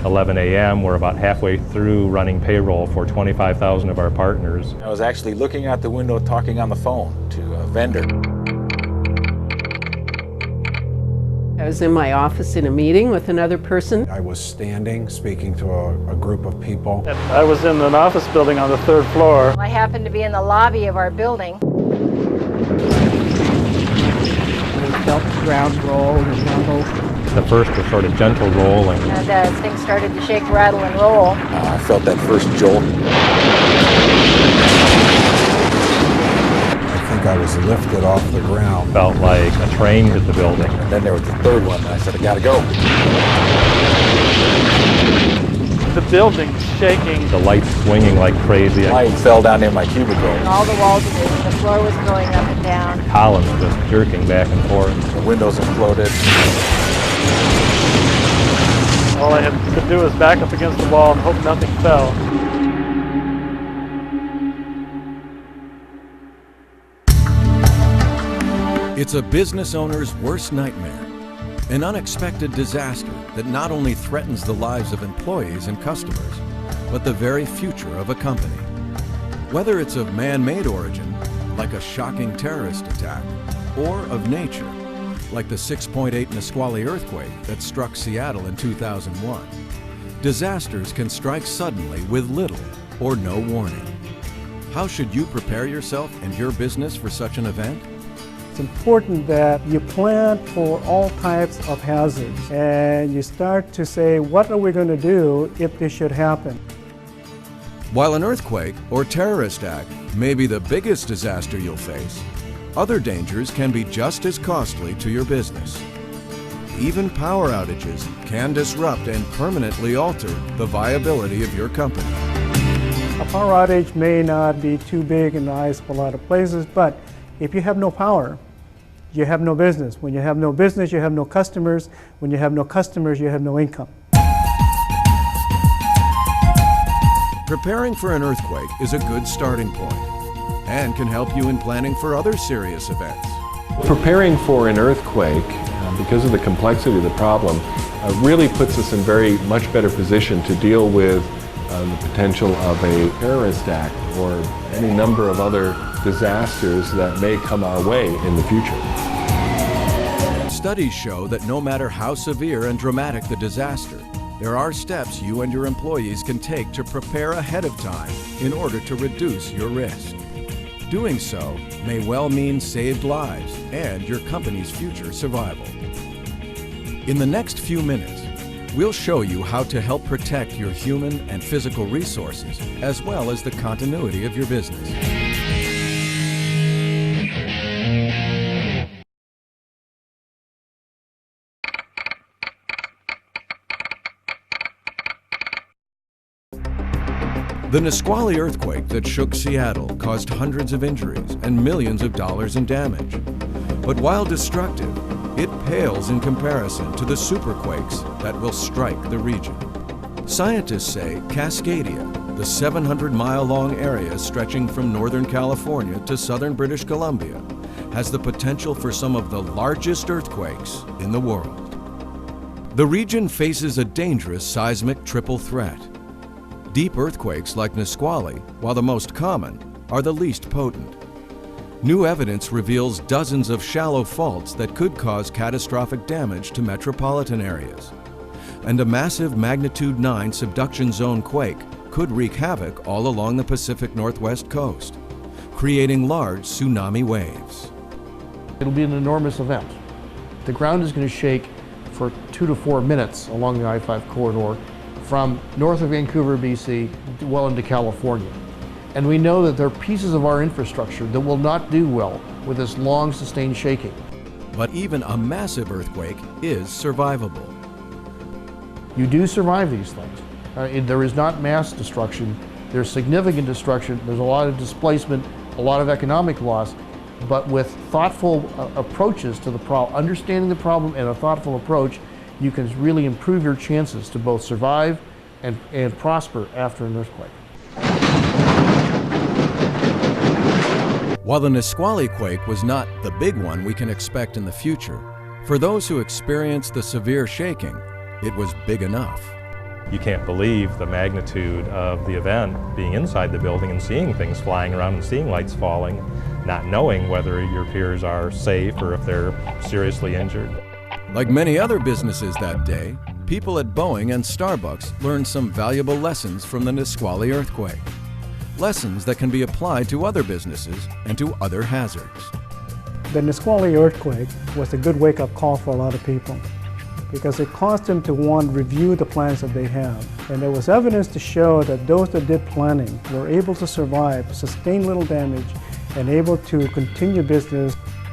11 a.m. We're about halfway through running payroll for 25,000 of our partners. I was actually looking out the window talking on the phone to a vendor. I was in my office in a meeting with another person. I was standing, speaking to a group of people. I was in an office building on the 3rd floor. I happened to be in the lobby of our building. I felt the ground roll and rumble. The first was sort of gentle rolling. And as things started to shake, rattle, and roll. I felt that first jolt. I think I was lifted off the ground. Felt like a train hit the building. And then there was the third one, and I said, I gotta go. The building's shaking. The lights swinging like crazy. Light fell down near my cubicle. And all the walls were moving, the floor was going up and down. Columns just jerking back and forth. The windows imploded. All I had to do was back up against the wall and hope nothing fell. It's a business owner's worst nightmare. An unexpected disaster that not only threatens the lives of employees and customers, but the very future of a company. Whether it's of man-made origin, like a shocking terrorist attack, or of nature, like the 6.8 Nisqually earthquake that struck Seattle in 2001. Disasters can strike suddenly with little or no warning. How should you prepare yourself and your business for such an event? It's important that you plan for all types of hazards and you start to say, what are we going to do if this should happen? While an earthquake or terrorist act may be the biggest disaster you'll face, other dangers can be just as costly to your business. Even power outages can disrupt and permanently alter the viability of your company. A power outage may not be too big in the eyes of a lot of places, but if you have no power, you have no business. When you have no business, you have no customers. When you have no customers, you have no income. Preparing for an earthquake is a good starting point and can help you in planning for other serious events. Preparing for an earthquake, because of the complexity of the problem, really puts us in very much better position to deal with the potential of a terrorist act or any number of other disasters that may come our way in the future. Studies show that no matter how severe and dramatic the disaster, there are steps you and your employees can take to prepare ahead of time in order to reduce your risk. Doing so may well mean saved lives and your company's future survival. In the next few minutes, we'll show you how to help protect your human and physical resources, as well as the continuity of your business. The Nisqually earthquake that shook Seattle caused hundreds of injuries and millions of dollars in damage. But while destructive, it pales in comparison to the superquakes that will strike the region. Scientists say Cascadia, the 700-mile-long area stretching from Northern California to southern British Columbia, has the potential for some of the largest earthquakes in the world. The region faces a dangerous seismic triple threat. Deep earthquakes like Nisqually, while the most common, are the least potent. New evidence reveals dozens of shallow faults that could cause catastrophic damage to metropolitan areas. And a massive magnitude 9 subduction zone quake could wreak havoc all along the Pacific Northwest coast, creating large tsunami waves. It'll be an enormous event. The ground is going to shake for 2 to 4 minutes along the I-5 corridor from north of Vancouver, BC, well into California. And we know that there are pieces of our infrastructure that will not do well with this long, sustained shaking. But even a massive earthquake is survivable. You do survive these things. There is not mass destruction. There's significant destruction. There's a lot of displacement, a lot of economic loss. But with thoughtful approaches to the problem, understanding the problem and a thoughtful approach, you can really improve your chances to both survive and prosper after an earthquake. While the Nisqually quake was not the big one we can expect in the future, for those who experienced the severe shaking, it was big enough. You can't believe the magnitude of the event, being inside the building and seeing things flying around and seeing lights falling, not knowing whether your peers are safe or if they're seriously injured. Like many other businesses that day, people at Boeing and Starbucks learned some valuable lessons from the Nisqually earthquake. Lessons that can be applied to other businesses and to other hazards. The Nisqually earthquake was a good wake-up call for a lot of people because it caused them to want to review the plans that they have. And there was evidence to show that those that did planning were able to survive, sustain little damage, and able to continue business